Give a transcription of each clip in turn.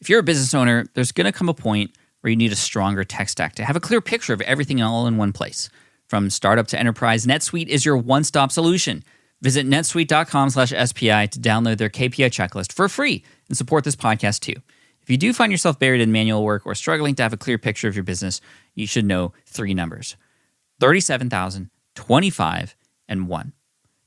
If you're a business owner, there's going to come a point where you need a stronger tech stack to have a clear picture of everything all in one place. From startup to enterprise, NetSuite is your one-stop solution. Visit netsuite.com/SPI to download their KPI checklist for free and support this podcast too. If you do find yourself buried in manual work or struggling to have a clear picture of your business, you should know 3 numbers: 37,000, 25, and 1.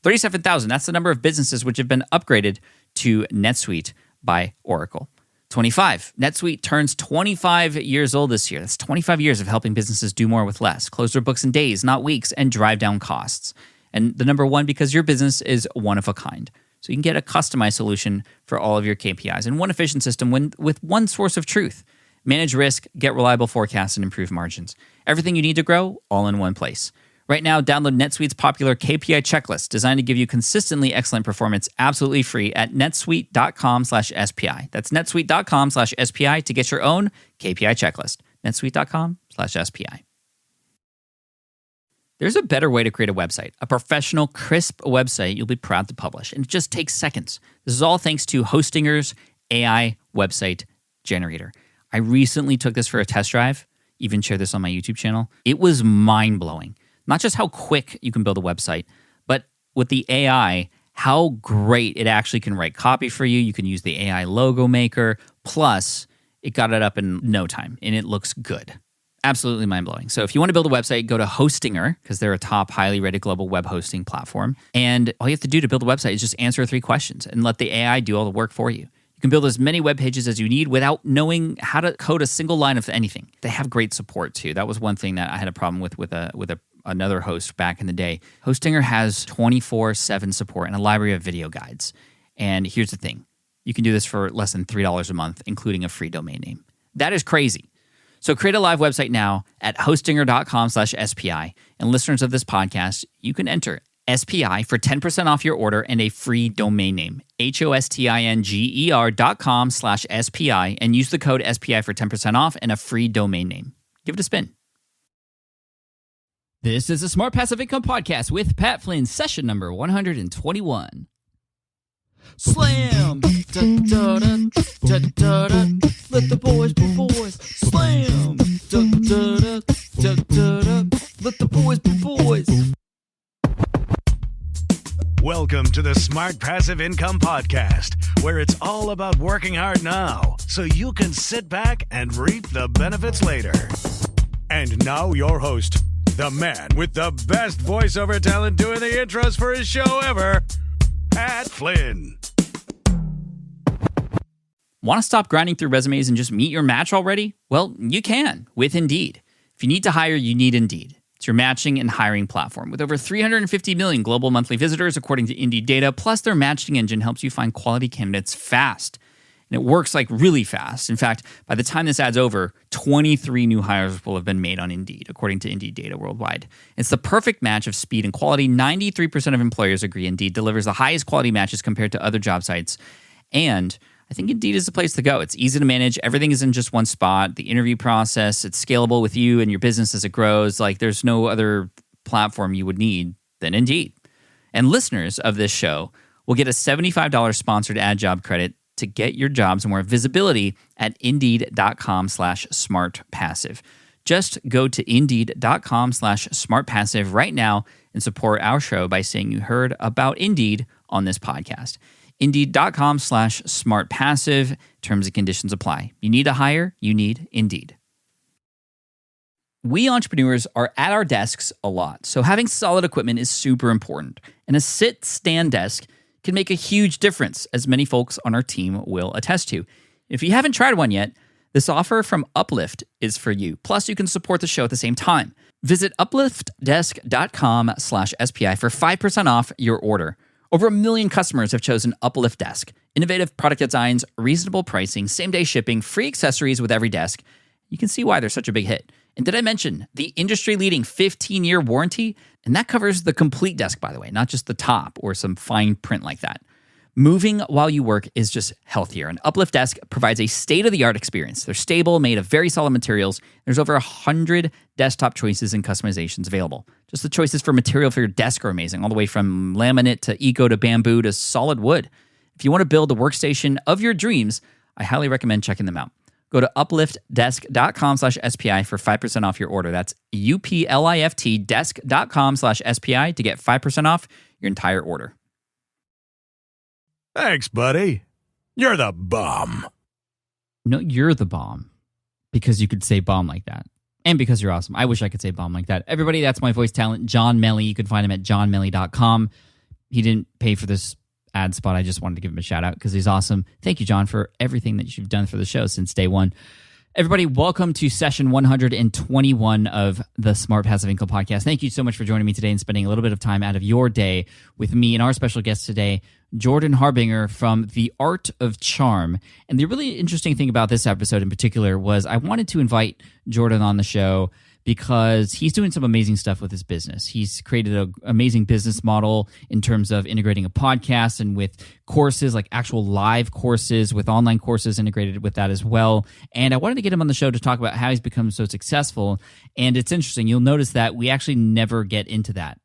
37,000, that's the number of businesses which have been upgraded to NetSuite by Oracle. 25, NetSuite turns 25 years old this year. That's 25 years of helping businesses do more with less, close their books in days, not weeks, and drive down costs. And the number 1, because your business is one of a kind. So you can get a customized solution for all of your KPIs and one efficient system with one source of truth. Manage risk, get reliable forecasts, and improve margins. Everything you need to grow, all in one place. Right now, download NetSuite's popular KPI checklist designed to give you consistently excellent performance absolutely free at netsuite.com/SPI. That's netsuite.com/SPI to get your own KPI checklist. netsuite.com/SPI. There's a better way to create a website, a professional, crisp website you'll be proud to publish, and it just takes seconds. This is all thanks to Hostinger's AI website generator. I recently took this for a test drive, even shared this on my YouTube channel. It was mind-blowing. Not just how quick you can build a website, but with the AI, how great it actually can write copy for you. You can use the AI logo maker. Plus, it got it up in no time, and it looks good. Absolutely mind-blowing. So if you want to build a website, go to Hostinger, because they're a top, highly rated global web hosting platform. And all you have to do to build a website is just answer 3 questions and let the AI do all the work for you. You can build as many web pages as you need without knowing how to code a single line of anything. They have great support, too. That was one thing that I had a problem with another host back in the day. Hostinger has 24/7 support and a library of video guides. And here's the thing. You can do this for less than $3 a month, including a free domain name. That is crazy. So create a live website now at hostinger.com/SPI. And listeners of this podcast, you can enter SPI for 10% off your order and a free domain name. hostinger.com/SPI and use the code SPI for 10% off and a free domain name. Give it a spin. This is the Smart Passive Income Podcast with Pat Flynn, session number 121. Slam! Da-da-da, da-da-da. Let the boys be boys. Slam! Da-da-da, da-da-da. Let the boys be boys. Welcome to the Smart Passive Income Podcast, where it's all about working hard now so you can sit back and reap the benefits later. And now your host, the man with the best voiceover talent doing the intros for his show ever, Pat Flynn. Want to stop grinding through resumes and just meet your match already? Well, you can with Indeed. If you need to hire, you need Indeed. It's your matching and hiring platform with over 350 million global monthly visitors, according to Indeed data. Plus, their matching engine helps you find quality candidates fast. And it works like really fast. In fact, by the time this ad's over, 23 new hires will have been made on Indeed, according to Indeed data worldwide. It's the perfect match of speed and quality. 93% of employers agree Indeed delivers the highest quality matches compared to other job sites. And I think Indeed is the place to go. It's easy to manage. Everything is in just one spot. The interview process, it's scalable with you and your business as it grows. Like there's no other platform you would need than Indeed. And listeners of this show will get a $75 sponsored ad job credit to get your jobs more visibility at Indeed.com/smartpassive. Just go to Indeed.com/smartpassive right now and support our show by saying you heard about Indeed on this podcast. Indeed.com/smartpassive. Terms and conditions apply. You need to hire, you need Indeed. We entrepreneurs are at our desks a lot, so having solid equipment is super important. And a sit-stand desk can make a huge difference, as many folks on our team will attest to. If you haven't tried one yet, this offer from Uplift is for you. Plus, you can support the show at the same time. Visit upliftdesk.com/SPI for 5% off your order. Over 1 million customers have chosen Uplift Desk. Innovative product designs, reasonable pricing, same-day shipping, free accessories with every desk. You can see why they're such a big hit. And did I mention the industry-leading 15-year warranty? And that covers the complete desk, by the way, not just the top or some fine print like that. Moving while you work is just healthier. And Uplift Desk provides a state-of-the-art experience. They're stable, made of very solid materials. There's over 100 desktop choices and customizations available. Just the choices for material for your desk are amazing, all the way from laminate to eco to bamboo to solid wood. If you want to build the workstation of your dreams, I highly recommend checking them out. Go to upliftdesk.com/SPI for 5% off your order. That's UPLIFT desk.com/SPI to get 5% off your entire order. Thanks, buddy. You're the bomb. No, you're the bomb because you could say bomb like that. And because you're awesome. I wish I could say bomb like that. Everybody, that's my voice talent, John Melly. You can find him at johnmelly.com. He didn't pay for this ad spot. I just wanted to give him a shout out because he's awesome. Thank you, John, for everything that you've done for the show since day one. Everybody, welcome to session 121 of the Smart Passive Income Podcast. Thank you so much for joining me today and spending a little bit of time out of your day with me and our special guest today, Jordan Harbinger from The Art of Charm. And the really interesting thing about this episode in particular was I wanted to invite Jordan on the show because he's doing some amazing stuff with his business. He's created an amazing business model in terms of integrating a podcast and with courses, like actual live courses with online courses integrated with that as well. And I wanted to get him on the show to talk about how he's become so successful. And it's interesting. You'll notice that we actually never get into that.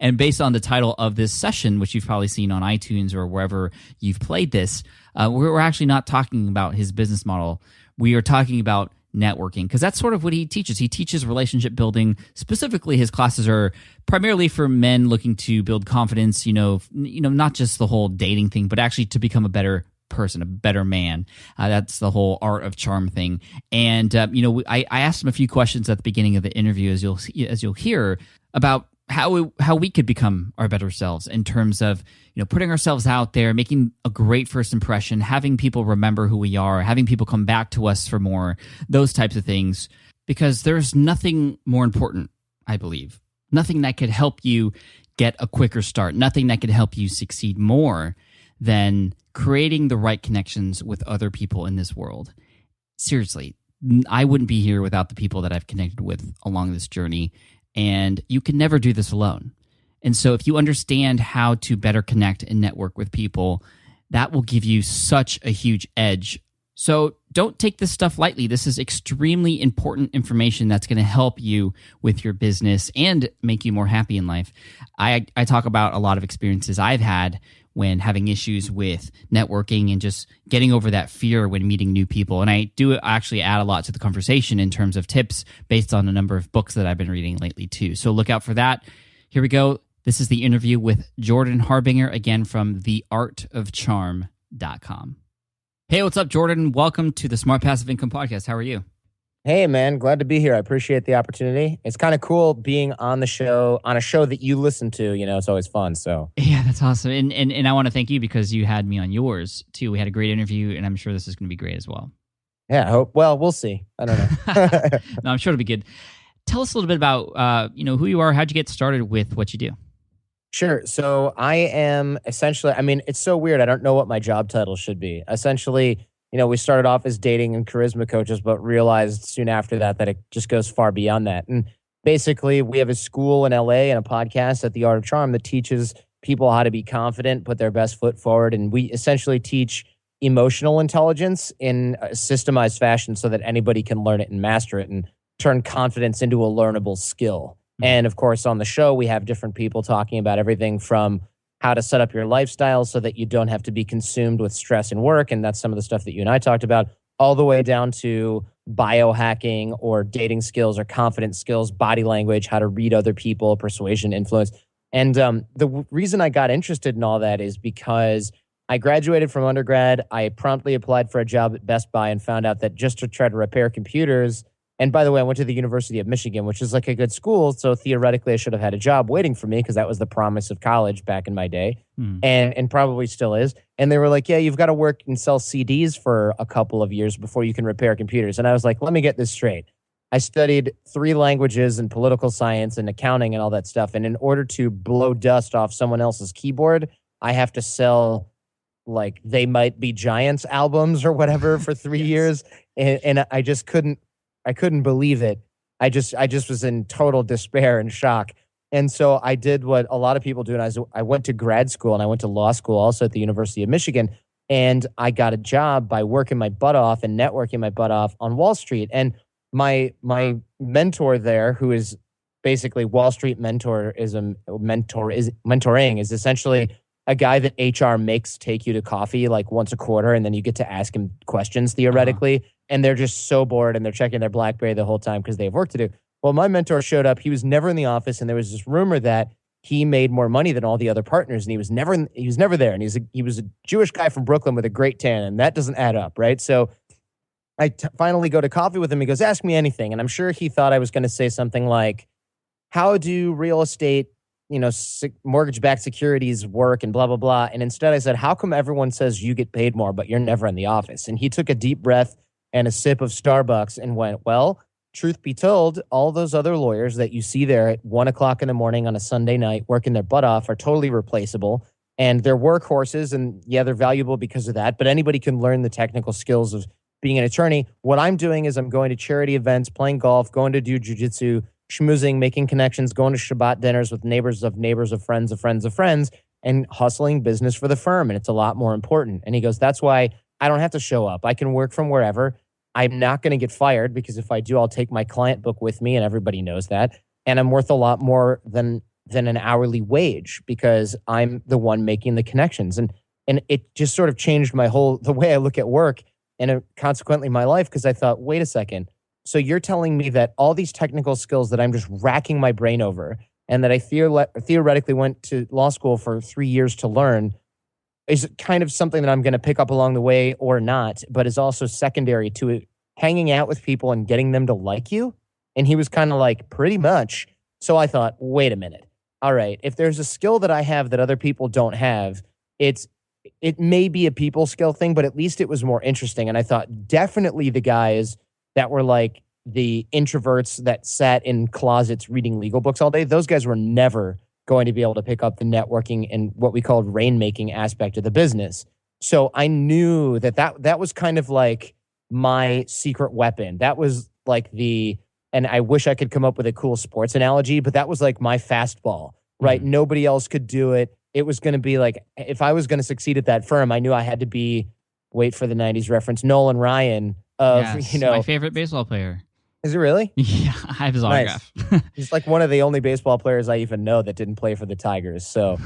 And based on the title of this session, which you've probably seen on iTunes or wherever you've played this, we're actually not talking about his business model. We are talking about networking, because that's sort of what he teaches. He teaches relationship building. Specifically, his classes are primarily for men looking to build confidence, not just the whole dating thing, but actually to become a better person, a better man. That's the whole art of charm thing. And, I asked him a few questions at the beginning of the interview, as you'll hear, about how we could become our better selves in terms of putting ourselves out there, making a great first impression, having people remember who we are, having people come back to us for more, those types of things. Because there's nothing more important, I believe, nothing that could help you get a quicker start, nothing that could help you succeed more than creating the right connections with other people in this world. Seriously, I wouldn't be here without the people that I've connected with along this journey. And you can never do this alone. And so if you understand how to better connect and network with people, that will give you such a huge edge. So don't take this stuff lightly. This is extremely important information that's going to help you with your business and make you more happy in life. I talk about a lot of experiences I've had when having issues with networking and just getting over that fear when meeting new people. And I do actually add a lot to the conversation in terms of tips based on a number of books that I've been reading lately too. So look out for that. Here we go. This is the interview with Jordan Harbinger, again from theartofcharm.com. Hey, what's up, Jordan? Welcome to the Smart Passive Income Podcast. How are you? Hey, man. Glad to be here. I appreciate the opportunity. It's kind of cool being on the show, on a show that you listen to. It's always fun. So yeah, that's awesome. And I want to thank you because you had me on yours too. We had a great interview, and I'm sure this is going to be great as well. Yeah, I hope. Well, we'll see. I don't know. No, I'm sure it'll be good. Tell us a little bit about who you are. How'd you get started with what you do? Sure. So I am essentially, it's so weird. I don't know what my job title should be. Essentially, we started off as dating and charisma coaches, but realized soon after that it just goes far beyond that. And basically, we have a school in LA and a podcast at The Art of Charm that teaches people how to be confident, put their best foot forward. And we essentially teach emotional intelligence in a systemized fashion so that anybody can learn it and master it and turn confidence into a learnable skill. And of course, on the show, we have different people talking about everything from how to set up your lifestyle so that you don't have to be consumed with stress and work. And that's some of the stuff that you and I talked about, all the way down to biohacking or dating skills or confidence skills, body language, how to read other people, persuasion, influence. And the reason I got interested in all that is because I graduated from undergrad. I promptly applied for a job at Best Buy and found out that just to try to repair computers. And by the way, I went to the University of Michigan, which is like a good school. So theoretically, I should have had a job waiting for me because that was the promise of college back in my day, and probably still is. And they were like, yeah, you've got to work and sell CDs for a couple of years before you can repair computers. And I was like, let me get this straight. I studied 3 languages and political science and accounting and all that stuff. And in order to blow dust off someone else's keyboard, I have to sell like They Might Be Giants albums or whatever for 3 years. And I just couldn't. I couldn't believe it. I just was in total despair and shock. And so I did what a lot of people do. And I went to grad school and I went to law school also at the University of Michigan. And I got a job by working my butt off and networking my butt off on Wall Street. And my mentor there, who is basically Wall Street mentoring, is essentially a guy that HR makes take you to coffee like once a quarter, and then you get to ask him questions theoretically, and they're just so bored and they're checking their BlackBerry the whole time because they have work to do. Well, my mentor showed up. He was never in the office, and there was this rumor that he made more money than all the other partners, and he was never there. And he was a Jewish guy from Brooklyn with a great tan, and that doesn't add up, right? So I finally go to coffee with him. He goes, "Ask me anything," and I'm sure he thought I was going to say something like, "How do real estate, mortgage-backed securities work and blah, blah, blah." And instead I said, "How come everyone says you get paid more, but you're never in the office?" And he took a deep breath and a sip of Starbucks and went, "Well, truth be told, all those other lawyers that you see there at 1:00 in the morning on a Sunday night working their butt off are totally replaceable. And they're workhorses. And yeah, they're valuable because of that. But anybody can learn the technical skills of being an attorney. What I'm doing is I'm going to charity events, playing golf, going to do jujitsu, schmoozing, making connections, going to Shabbat dinners with neighbors of friends of friends of friends, and hustling business for the firm. And it's a lot more important." And he goes, "That's why I don't have to show up. I can work from wherever. I'm not going to get fired because if I do, I'll take my client book with me, and everybody knows that. And I'm worth a lot more than an hourly wage because I'm the one making the connections." And it just sort of changed the way I look at work and consequently my life, because I thought, wait a second. So you're telling me that all these technical skills that I'm just racking my brain over and that I theoretically went to law school for 3 years to learn is kind of something that I'm going to pick up along the way or not, but is also secondary to it, hanging out with people and getting them to like you? And he was kind of like, pretty much. So I thought, wait a minute. All right, if there's a skill that I have that other people don't have, it may be a people skill thing, but at least it was more interesting. And I thought definitely the guys that were like the introverts that sat in closets reading legal books all day, those guys were never going to be able to pick up the networking and what we called rainmaking aspect of the business. So I knew that was kind of like my secret weapon. That was like and I wish I could come up with a cool sports analogy, but that was like my fastball, right? Mm-hmm. Nobody else could do it. It was going to be like, if I was going to succeed at that firm, I knew I had to be, wait for the 90s reference, Nolan Ryan my favorite baseball player. Is it really? Yeah, I have his autograph. He's like one of the only baseball players I even know that didn't play for the Tigers. So,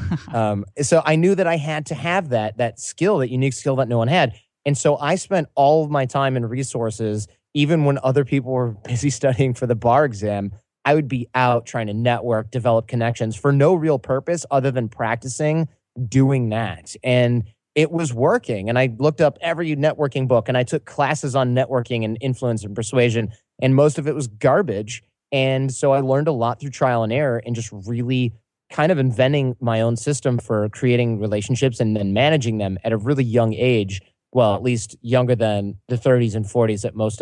so I knew that I had to have that skill, that unique skill that no one had. And so I spent all of my time and resources, even when other people were busy studying for the bar exam, I would be out trying to network, develop connections for no real purpose other than practicing doing that. And it was working. And I looked up every networking book and I took classes on networking and influence and persuasion. And most of it was garbage. And so I learned a lot through trial and error and just really kind of inventing my own system for creating relationships and then managing them at a really young age. Well, at least younger than the 30s and 40s that most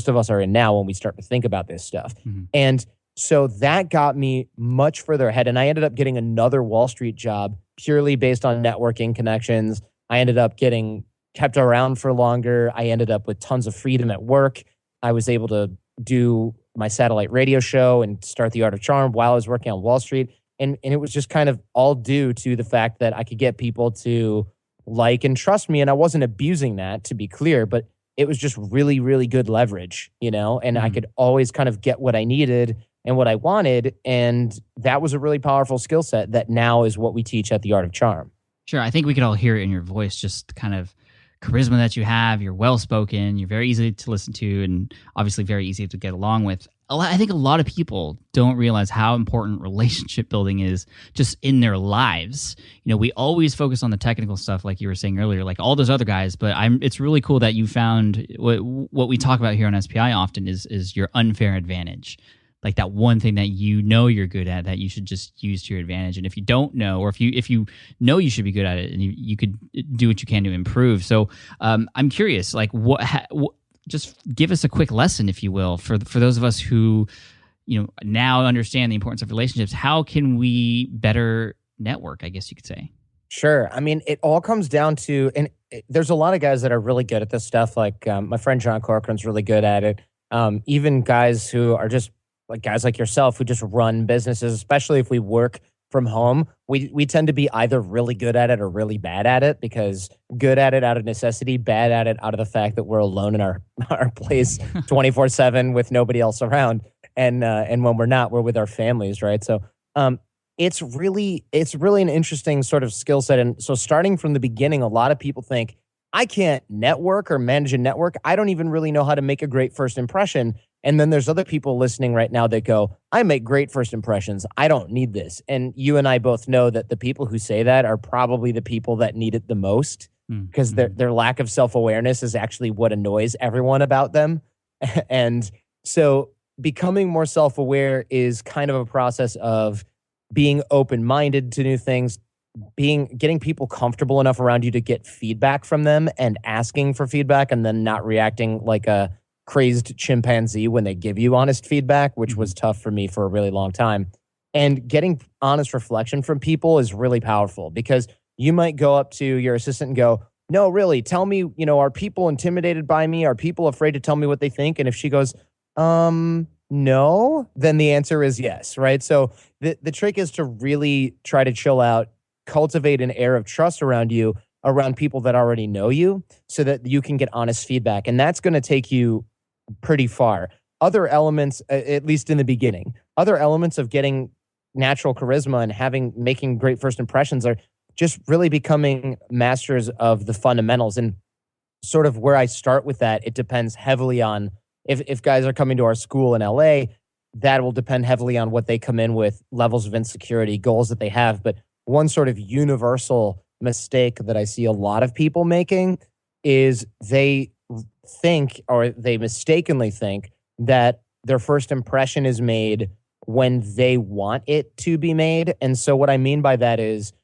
of us are in now when we start to think about this stuff. Mm-hmm. And so that got me much further ahead. And I ended up getting another Wall Street job purely based on networking connections. I ended up getting kept around for longer. I ended up with tons of freedom at work. I was able to do my satellite radio show and start The Art of Charm while I was working on Wall Street. And it was just kind of all due to the fact that I could get people to like and trust me. And I wasn't abusing that, to be clear, but it was just really, really good leverage, and I could always kind of get what I needed and what I wanted. And that was a really powerful skill set that now is what we teach at The Art of Charm. Sure. I think we could all hear it in your voice, just kind of charisma that you have. You're well-spoken. You're very easy to listen to and obviously very easy to get along with. I think a lot of people don't realize how important relationship building is just in their lives. We always focus on the technical stuff, like you were saying earlier, like all those other guys. But it's really cool that you found what we talk about here on SPI often is your unfair advantage. Like that one thing that you're good at that you should just use to your advantage. And if you don't know, or if you know you should be good at it, and you could do what you can to improve. So I'm curious, like just give us a quick lesson, if you will, for those of us who now understand the importance of relationships. How can we better network, I guess you could say? Sure. I mean, it all comes down to, and there's a lot of guys that are really good at this stuff. Like my friend John Corcoran's really good at it. Even guys who are just like guys like yourself who just run businesses, especially if we work from home, we tend to be either really good at it or really bad at it, because good at it out of necessity, bad at it out of the fact that we're alone in our place 24/7 with nobody else around. And when we're not, we're with our families, right? So it's really an interesting sort of skill set. And so starting from the beginning, a lot of people think I can't network or manage a network. I don't even really know how to make a great first impression. And then there's other people listening right now that go, I make great first impressions. I don't need this. And you and I both know that the people who say that are probably the people that need it the most, because their lack of self-awareness is actually what annoys everyone about them. And so becoming more self-aware is kind of a process of being open-minded to new things, getting people comfortable enough around you to get feedback from them and asking for feedback, and then not reacting like a crazed chimpanzee when they give you honest feedback, which was tough for me for a really long time. And getting honest reflection from people is really powerful, because you might go up to your assistant and go, no, really, tell me, are people intimidated by me? Are people afraid to tell me what they think? And if she goes, no, then the answer is yes, right? So the trick is to really try to chill out, cultivate an air of trust around you, around people that already know you, so that you can get honest feedback. And that's going to take you pretty far. Other elements, at least in the beginning, other elements of getting natural charisma and making great first impressions are just really becoming masters of the fundamentals. And sort of where I start with that, it depends heavily on if guys are coming to our school in LA, that will depend heavily on what they come in with, levels of insecurity, goals that they have. But one sort of universal mistake that I see a lot of people making is they think, or they mistakenly think, that their first impression is made when they want it to be made. And so what I mean by that is,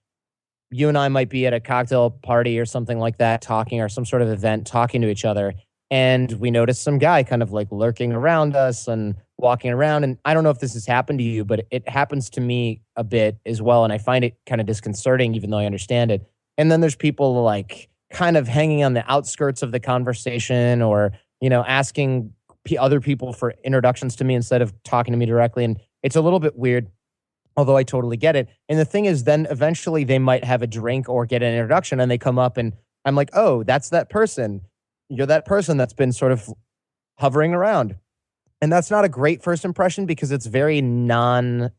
you and I might be at a cocktail party or something like that, talking, or some sort of event, talking to each other, and we notice some guy kind of like lurking around us and walking around. And I don't know if this has happened to you, but it happens to me a bit as well. And I find it kind of disconcerting, even though I understand it. And then there's people like kind of hanging on the outskirts of the conversation, or, asking other people for introductions to me instead of talking to me directly. And it's a little bit weird, although I totally get it. And the thing is, then eventually they might have a drink or get an introduction, and they come up and I'm like, oh, that's that person. You're that person that's been sort of hovering around. And that's not a great first impression, because it's very unconfident,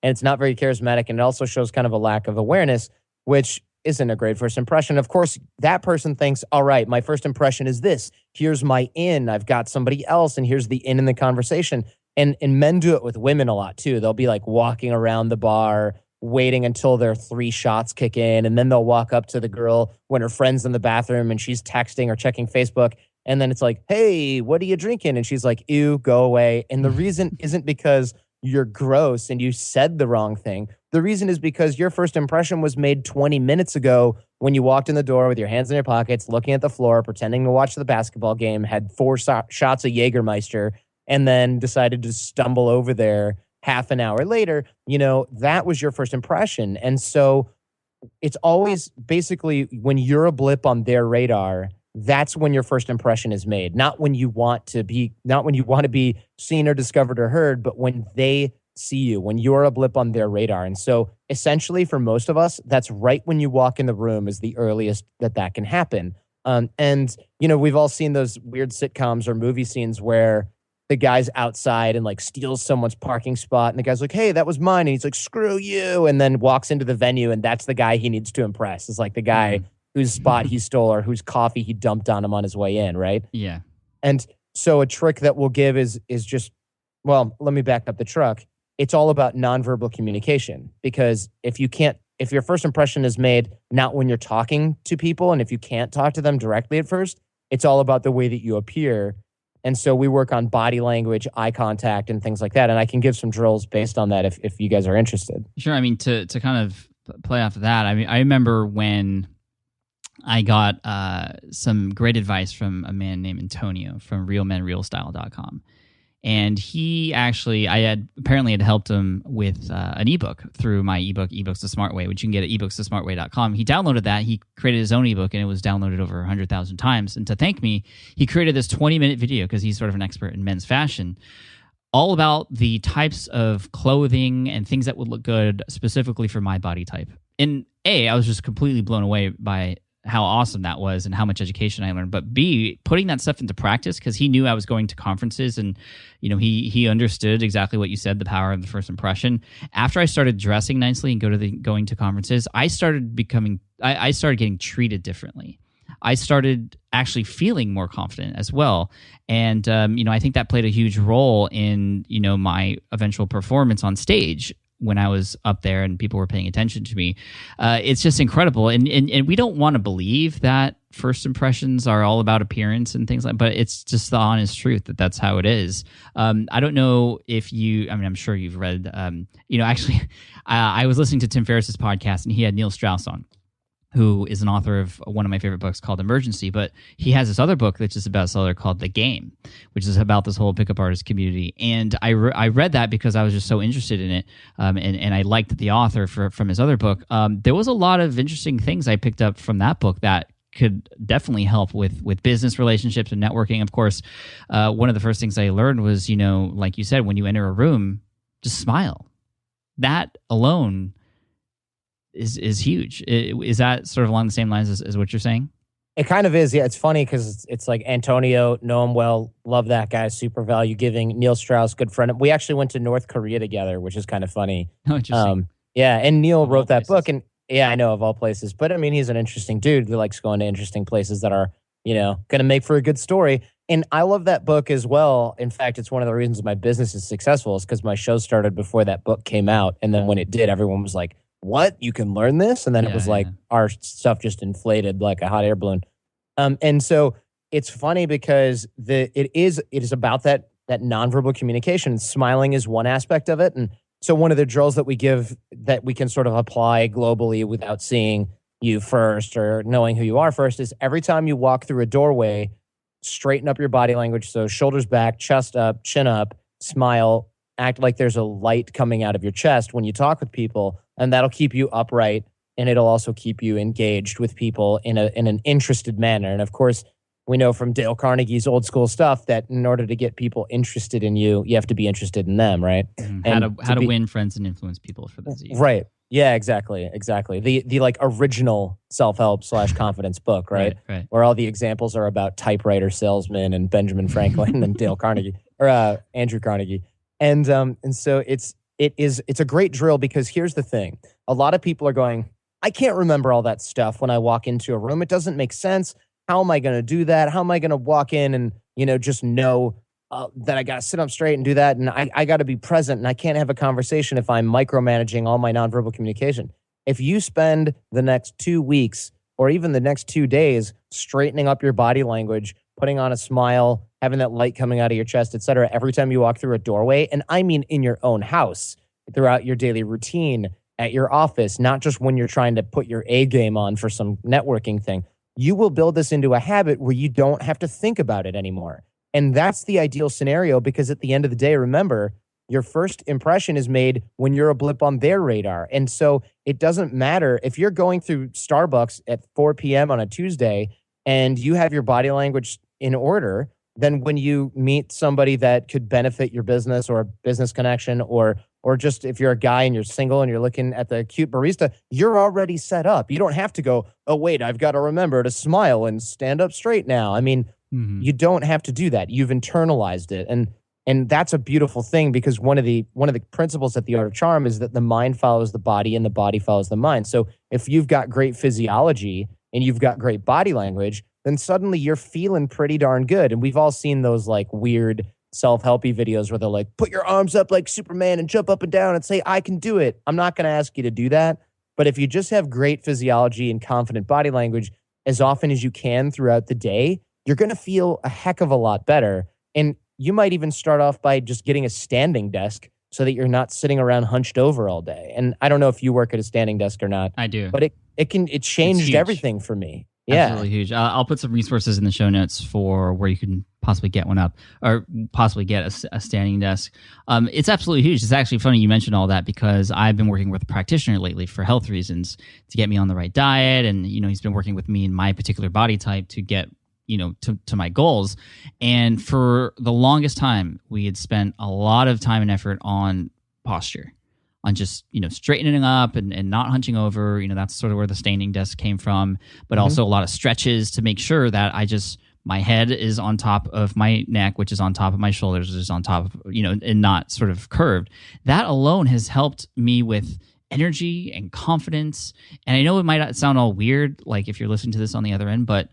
and it's not very charismatic. And it also shows kind of a lack of awareness, which isn't a great first impression. Of course, that person thinks, all right, my first impression is this. Here's my in. I've got somebody else, and here's the in the conversation. And men do it with women a lot too. They'll be like walking around the bar, waiting until their 3 shots kick in, and then they'll walk up to the girl when her friend's in the bathroom and she's texting or checking Facebook, and then it's like, hey, what are you drinking? And she's like, ew, go away. And the reason isn't because you're gross and you said the wrong thing. The reason is because your first impression was made 20 minutes ago when you walked in the door with your hands in your pockets, looking at the floor, pretending to watch the basketball game, had 4 shots of Jägermeister, and then decided to stumble over there half an hour later. That was your first impression. And so it's always basically when you're a blip on their radar, that's when your first impression is made. Not when you want to be seen or discovered or heard, but when they see you, when you're a blip on their radar. And so essentially for most of us, that's right when you walk in the room is the earliest that can happen. And we've all seen those weird sitcoms or movie scenes where the guy's outside and like steals someone's parking spot, and the guy's like, hey, that was mine. And he's like, screw you. And then walks into the venue, and that's the guy he needs to impress. Is like the guy whose spot he stole or whose coffee he dumped on him on his way in, right? Yeah. And so a trick that we'll give is just, well, let me back up the truck. It's all about nonverbal communication, because if your first impression is made not when you're talking to people, and if you can't talk to them directly at first, it's all about the way that you appear. And so we work on body language, eye contact, and things like that. And I can give some drills based on that if you guys are interested. Sure. I mean, to kind of play off of that, I mean, I remember when I got some great advice from a man named Antonio from realmenrealstyle.com. And he actually, I had helped him with an ebook through my ebook, eBooks the Smart Way, which you can get at ebooksthesmartway.com. He downloaded that. He created his own ebook, and it was downloaded over 100,000 times. And to thank me, he created this 20-minute video, because he's sort of an expert in men's fashion, all about the types of clothing and things that would look good specifically for my body type. And I was just completely blown away by how awesome that was and how much education I learned, but B, putting that stuff into practice, because he knew I was going to conferences, and he understood exactly what you said, the power of the first impression. After I started dressing nicely and going to conferences, I started getting treated differently. I started actually feeling more confident as well. And, I think that played a huge role in, my eventual performance on stage when I was up there and people were paying attention to me. It's just incredible. And we don't want to believe that first impressions are all about appearance and things but it's just the honest truth that that's how it is. I don't know if I'm sure you've read, actually, I was listening to Tim Ferriss's podcast and he had Neil Strauss on, who is an author of one of my favorite books called Emergency, but he has this other book that's just a bestseller called The Game, which is about this whole pickup artist community. And I read that because I was just so interested in it, and I liked the author from his other book. There was a lot of interesting things I picked up from that book that could definitely help with business relationships and networking. Of course, one of the first things I learned was, like you said, when you enter a room, just smile. That alone is huge. Is that sort of along the same lines as what you're saying? It kind of is. Yeah, it's funny because it's like Antonio, know him well, love that guy, super value giving. Neil Strauss, good friend. We actually went to North Korea together, which is kind of funny. Oh, interesting. Yeah, and Neil wrote that book, and yeah, I know, of all places. But I mean, he's an interesting dude who likes going to interesting places that are, going to make for a good story. And I love that book as well. In fact, it's one of the reasons my business is successful is because my show started before that book came out. And then when it did, everyone was like, what? You can learn this? And then it was like our stuff just inflated like a hot air balloon. And so it's funny because it is about that nonverbal communication. Smiling is one aspect of it. And so one of the drills that we give that we can sort of apply globally without seeing you first or knowing who you are first is every time you walk through a doorway, straighten up your body language. So shoulders back, chest up, chin up, smile, act like there's a light coming out of your chest when you talk with people. And that'll keep you upright, and it'll also keep you engaged with people in an interested manner. And of course, we know from Dale Carnegie's old school stuff that in order to get people interested in you, you have to be interested in them, right? Mm-hmm. How to win friends and influence people for those of you. Right. Yeah, exactly. The like original self-help / confidence book, right? Right. Where all the examples are about typewriter salesmen and Benjamin Franklin and Dale Carnegie or Andrew Carnegie. And so it's a great drill because here's the thing. A lot of people are going, I can't remember all that stuff when I walk into a room. It doesn't make sense. How am I going to do that? How am I going to walk in and, just know that I got to sit up straight and do that? And I got to be present, and I can't have a conversation if I'm micromanaging all my nonverbal communication. If you spend the next 2 weeks or even the next 2 days straightening up your body language, putting on a smile, having that light coming out of your chest, et cetera, every time you walk through a doorway, and I mean in your own house, throughout your daily routine, at your office, not just when you're trying to put your A game on for some networking thing, you will build this into a habit where you don't have to think about it anymore. And that's the ideal scenario because at the end of the day, remember, your first impression is made when you're a blip on their radar. And so it doesn't matter if you're going through Starbucks at 4 p.m. on a Tuesday and you have your body language in order, then when you meet somebody that could benefit your business or a business connection or just if you're a guy and you're single and you're looking at the cute barista, you're already set up. You don't have to go, oh, wait, I've got to remember to smile and stand up straight now. I mean, you don't have to do that. You've internalized it. And that's a beautiful thing because one of the principles at the Art of Charm is that the mind follows the body and the body follows the mind. So if you've got great physiology and you've got great body language, then suddenly you're feeling pretty darn good. And we've all seen those like weird self-helpy videos where they're like, put your arms up like Superman and jump up and down and say, I can do it. I'm not going to ask you to do that. But if you just have great physiology and confident body language as often as you can throughout the day, you're going to feel a heck of a lot better. And you might even start off by just getting a standing desk so that you're not sitting around hunched over all day. And I don't know if you work at a standing desk or not. I do. But it changed everything for me. Yeah. Absolutely huge. I'll put some resources in the show notes for where you can possibly get one up or possibly get a standing desk. It's absolutely huge. It's actually funny you mentioned all that because I've been working with a practitioner lately for health reasons to get me on the right diet. And, he's been working with me in my particular body type to get, to my goals. And for the longest time, we had spent a lot of time and effort on posture, just, straightening up and not hunching over. That's sort of where the standing desk came from, but also a lot of stretches to make sure that my head is on top of my neck, which is on top of my shoulders, which is on top of, and not sort of curved. That alone has helped me with energy and confidence. And I know it might sound all weird, like if you're listening to this on the other end, but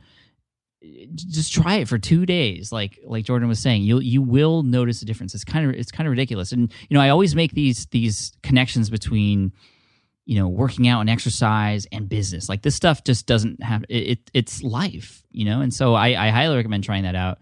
just try it for 2 days. Like Jordan was saying, you will notice a difference. It's kind of ridiculous. And, I always make these connections between, working out and exercise and business. Like this stuff just doesn't have it's life, and so I highly recommend trying that out.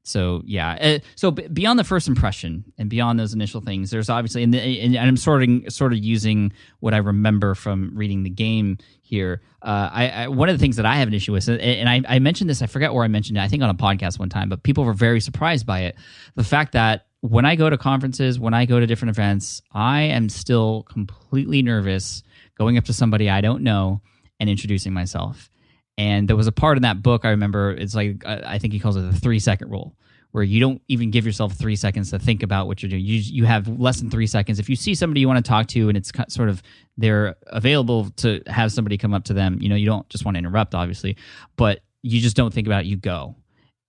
So yeah, so beyond the first impression and beyond those initial things, there's obviously, and I'm sort of using what I remember from reading the game here. I one of the things that I have an issue with, and I mentioned this, I forget where I mentioned it, I think on a podcast one time, but people were very surprised by it. The fact that when I go to conferences, when I go to different events, I am still completely nervous going up to somebody I don't know and introducing myself. And there was a part in that book I remember, it's like, I think he calls it the 3-second rule, where you don't even give yourself 3 seconds to think about what you're doing. You have less than 3 seconds. If you see somebody you want to talk to and it's sort of, they're available to have somebody come up to them, you don't just want to interrupt, obviously, but you just don't think about it, you go.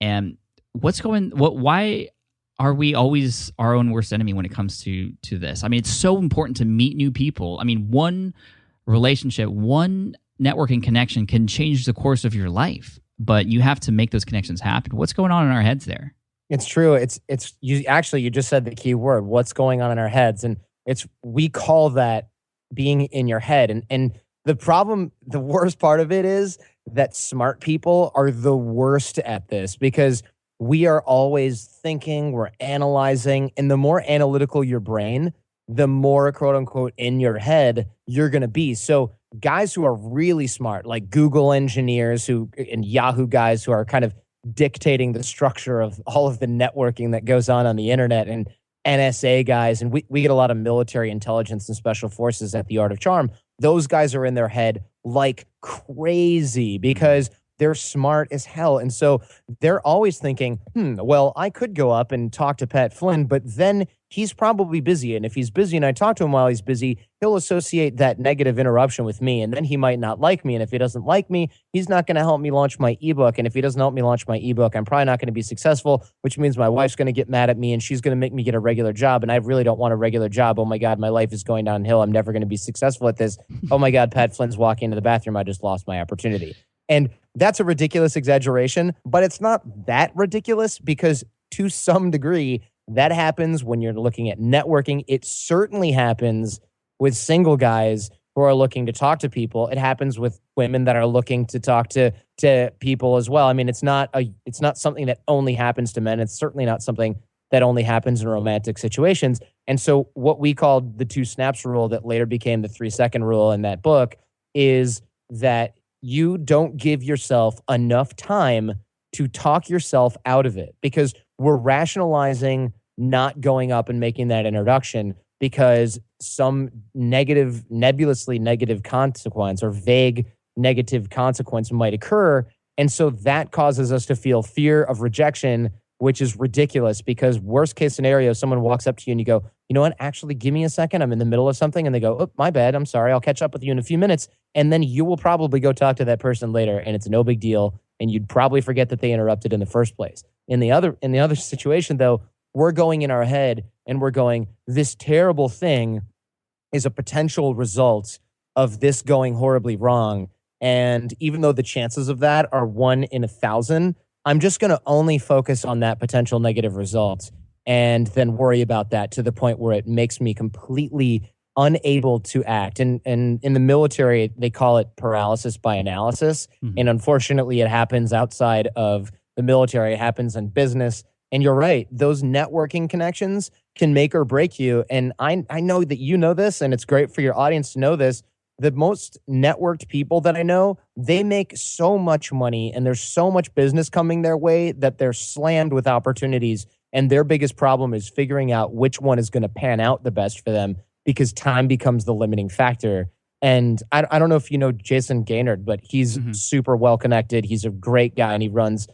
And why are we always our own worst enemy when it comes to this? I mean, it's so important to meet new people. I mean, one relationship, one networking connection can change the course of your life, but you have to make those connections happen. What's going on in our heads there? It's true. It's you just said the key word, what's going on in our heads. And we call that being in your head. And the problem, the worst part of it is that smart people are the worst at this, because we are always thinking, we're analyzing, and the more analytical your brain, the more quote unquote in your head you're going to be. So guys who are really smart, like Google engineers and Yahoo guys who are kind of dictating the structure of all of the networking that goes on the internet, and NSA guys, and we get a lot of military intelligence and special forces at the Art of Charm. Those guys are in their head like crazy because they're smart as hell. And so they're always thinking, well, I could go up and talk to Pat Flynn, but then he's probably busy. And if he's busy and I talk to him while he's busy, he'll associate that negative interruption with me. And then he might not like me. And if he doesn't like me, he's not going to help me launch my ebook. And if he doesn't help me launch my ebook, I'm probably not going to be successful, which means my wife's going to get mad at me and she's going to make me get a regular job. And I really don't want a regular job. Oh my God, my life is going downhill. I'm never going to be successful at this. Oh my God, Pat Flynn's walking into the bathroom. I just lost my opportunity. And that's a ridiculous exaggeration, but it's not that ridiculous because to some degree, that happens when you're looking at networking. It certainly happens with single guys who are looking to talk to people. It happens with women that are looking to talk to people as well. I mean, it's not something that only happens to men. It's certainly not something that only happens in romantic situations. And so what we called the 2 snaps rule that later became the 3-second rule in that book is that you don't give yourself enough time to talk yourself out of it, because we're rationalizing not going up and making that introduction because some nebulously negative consequence or vague negative consequence might occur. And so that causes us to feel fear of rejection, which is ridiculous, because worst case scenario, someone walks up to you and you go, you know what, actually give me a second. I'm in the middle of something. And they go, oh, my bad. I'm sorry. I'll catch up with you in a few minutes. And then you will probably go talk to that person later and it's no big deal. And you'd probably forget that they interrupted in the first place. In the other situation though, we're going in our head and we're going, this terrible thing is a potential result of this going horribly wrong. And even though the chances of that are 1 in 1,000, I'm just going to only focus on that potential negative result and then worry about that to the point where it makes me completely unable to act. And in the military, they call it paralysis by analysis. Mm-hmm. And unfortunately, it happens outside of the military. It happens in business. And you're right. Those networking connections can make or break you. And I know that you know this, and it's great for your audience to know this. The most networked people that I know, they make so much money and there's so much business coming their way that they're slammed with opportunities. And their biggest problem is figuring out which one is going to pan out the best for them, because time becomes the limiting factor. And I don't know if you know Jason Gaynard, but he's super well connected. He's a great guy and he runs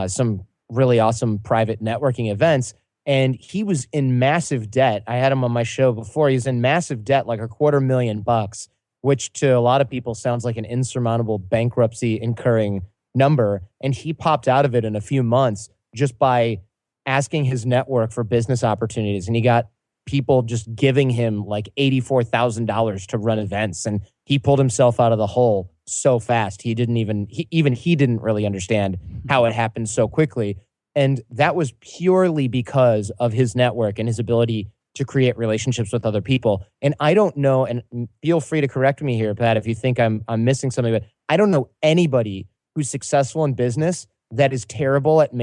some really awesome private networking events. and he was in massive debt. I had him on my show before. He's in massive debt, like $250,000, which to a lot of people sounds like an insurmountable bankruptcy incurring number. And he popped out of it in a few months just by asking his network for business opportunities. And he got people just giving him like $84,000 to run events. And he pulled himself out of the hole so fast. He didn't really understand how it happened so quickly. And that was purely because of his network and his ability to create relationships with other people. And I don't know, and feel free to correct me here, Pat, if you think I'm missing something, but I don't know anybody who's successful in business that is terrible at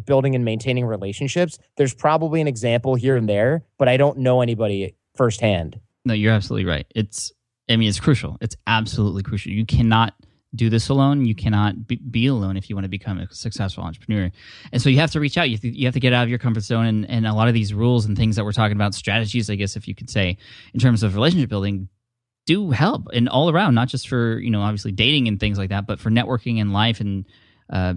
building and maintaining relationships. There's probably an example here and there, but I don't know anybody firsthand. No, you're absolutely right. It's crucial. It's absolutely crucial. You cannot do this alone. You cannot be alone if you want to become a successful entrepreneur. And so you have to reach out. You have to get out of your comfort zone. And a lot of these rules and things that we're talking about, strategies, I guess, if you could say, in terms of relationship building, do help and all around, not just for, obviously dating and things like that, but for networking and life and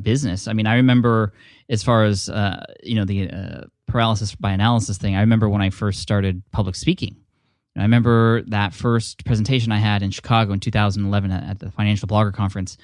business. I mean, I remember as far as, the paralysis by analysis thing, I remember when I first started public speaking. I remember that first presentation I had in Chicago in 2011 at the Financial Blogger Conference.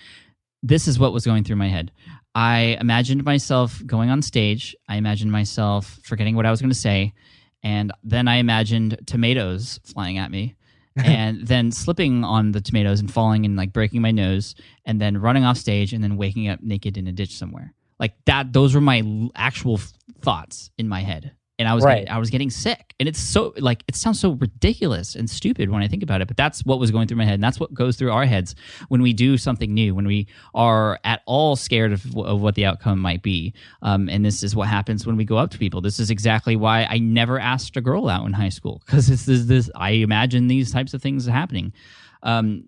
This is what was going through my head. I imagined myself going on stage. I imagined myself forgetting what I was going to say. And then I imagined tomatoes flying at me and then slipping on the tomatoes and falling and like breaking my nose and then running off stage and then waking up naked in a ditch somewhere. Like that, those were my actual thoughts in my head. And I was getting sick. And it's so like, it sounds so ridiculous and stupid when I think about it, but that's what was going through my head. And that's what goes through our heads when we do something new, when we are at all scared of what the outcome might be. And this is what happens when we go up to people. This is exactly why I never asked a girl out in high school, because I imagine these types of things happening.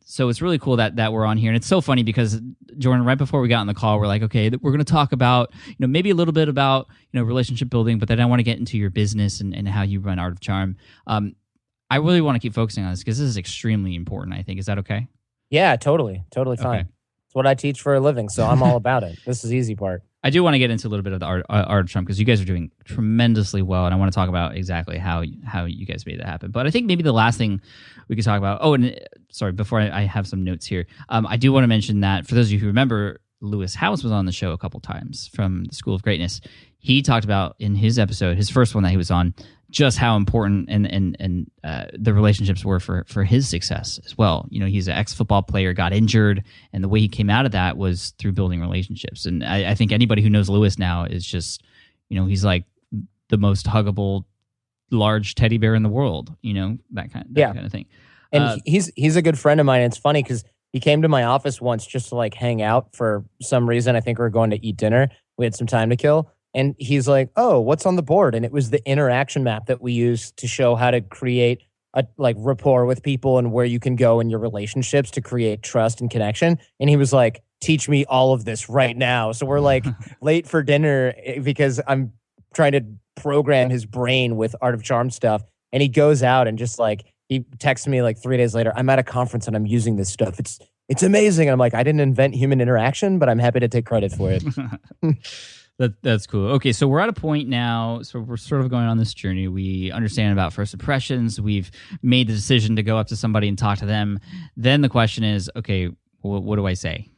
So it's really cool that we're on here. And it's so funny because, Jordan, right before we got on the call, we're like, okay, we're going to talk about, maybe a little bit about, relationship building, but then I want to get into your business and how you run Art of Charm. I really want to keep focusing on this because this is extremely important, I think. Is that okay? Yeah, totally fine. Okay. It's what I teach for a living, so I'm all about it. This is the easy part. I do want to get into a little bit of the art of Trump because you guys are doing tremendously well, and I want to talk about exactly how you guys made that happen. But I think maybe the last thing we could talk about. Oh, and sorry, before I have some notes here, I do want to mention that for those of you who remember, Lewis House was on the show a couple times from the School of Greatness. He talked about in his episode, his first one that he was on, just how important and the relationships were for his success as well. He's an ex-football player, got injured, and the way he came out of that was through building relationships. And I think anybody who knows Lewis now is just, he's like the most huggable, large teddy bear in the world. That kind of thing. And he's a good friend of mine. It's funny because he came to my office once just to like hang out for some reason. I think we were going to eat dinner. We had some time to kill. And he's like, oh, what's on the board? And it was the interaction map that we use to show how to create a like rapport with people and where you can go in your relationships to create trust and connection. And he was like, teach me all of this right now. So we're like late for dinner because I'm trying to program his brain with Art of Charm stuff. And he goes out and just like, he texts me like 3 days later, I'm at a conference and I'm using this stuff. It's amazing. And I'm like, I didn't invent human interaction, but I'm happy to take credit for it. That's cool. Okay, so we're at a point now. So we're sort of going on this journey. We understand about first impressions. We've made the decision to go up to somebody and talk to them. Then the question is, okay, what do I say?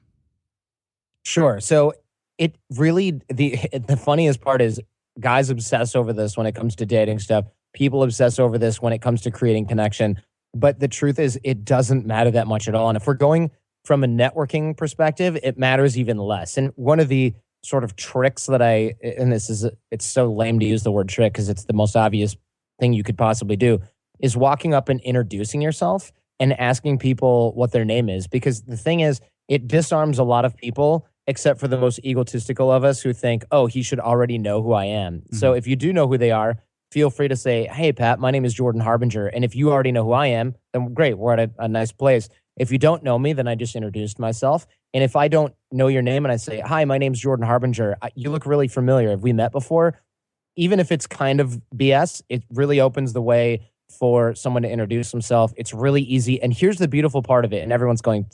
Sure. So it really, the funniest part is guys obsess over this when it comes to dating stuff. People obsess over this when it comes to creating connection. But the truth is, it doesn't matter that much at all. And if we're going from a networking perspective, it matters even less. And one of the sort of tricks that it's so lame to use the word trick because it's the most obvious thing you could possibly do, is walking up and introducing yourself and asking people what their name is. Because the thing is, it disarms a lot of people, except for the most egotistical of us who think, oh, he should already know who I am. Mm-hmm. So if you do know who they are, feel free to say, hey, Pat, my name is Jordan Harbinger. And if you already know who I am, then great, we're at a nice place. If you don't know me, then I just introduced myself. And if I don't know your name and I say, hi, my name's Jordan Harbinger, you look really familiar. Have we met before? Even if it's kind of BS, it really opens the way for someone to introduce himself. It's really easy. And here's the beautiful part of it. And everyone's going,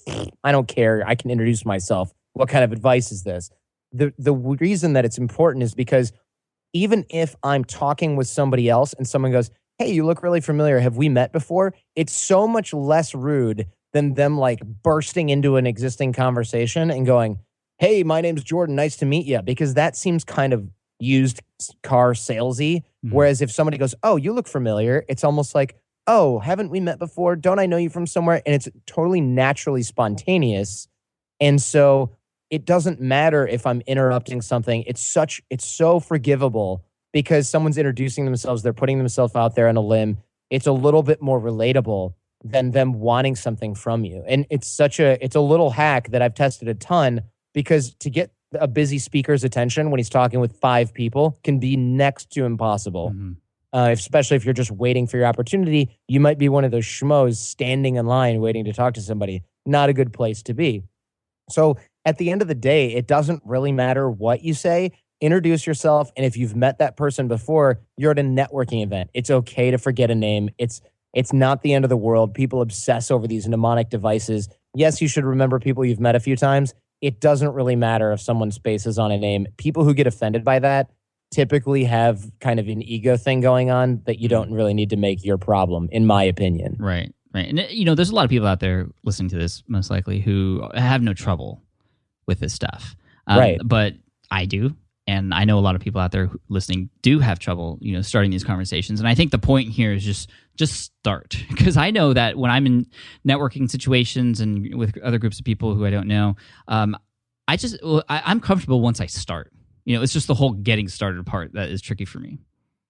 I don't care. I can introduce myself. What kind of advice is this? The reason that it's important is because even if I'm talking with somebody else and someone goes, hey, you look really familiar. Have we met before? It's so much less rude than them like bursting into an existing conversation and going, hey, my name's Jordan. Nice to meet you. Because that seems kind of used car salesy. Whereas if somebody goes, oh, you look familiar, it's almost like, oh, haven't we met before? Don't I know you from somewhere? And it's totally naturally spontaneous. And so it doesn't matter if I'm interrupting something. It's so forgivable because someone's introducing themselves. They're putting themselves out there on a limb. It's a little bit more relatable than them wanting something from you. And it's a little hack that I've tested a ton, because to get a busy speaker's attention when he's talking with 5 people can be next to impossible. Especially if you're just waiting for your opportunity. You might be one of those schmoes standing in line waiting to talk to somebody. Not a good place to be. So at the end of the day, it doesn't really matter what you say. Introduce yourself. And if you've met that person before, you're at a networking event. It's okay to forget a name. It's not the end of the world. People obsess over these mnemonic devices. Yes, you should remember people you've met a few times. It doesn't really matter if someone spaces on a name. People who get offended by that typically have kind of an ego thing going on that you don't really need to make your problem, in my opinion. Right. And, there's a lot of people out there listening to this, most likely, who have no trouble with this stuff. Right. But I do. And I know a lot of people out there listening do have trouble, starting these conversations. And I think the point here is just start. Because I know that when I'm in networking situations and with other groups of people who I don't know, I'm comfortable once I start. It's just the whole getting started part that is tricky for me.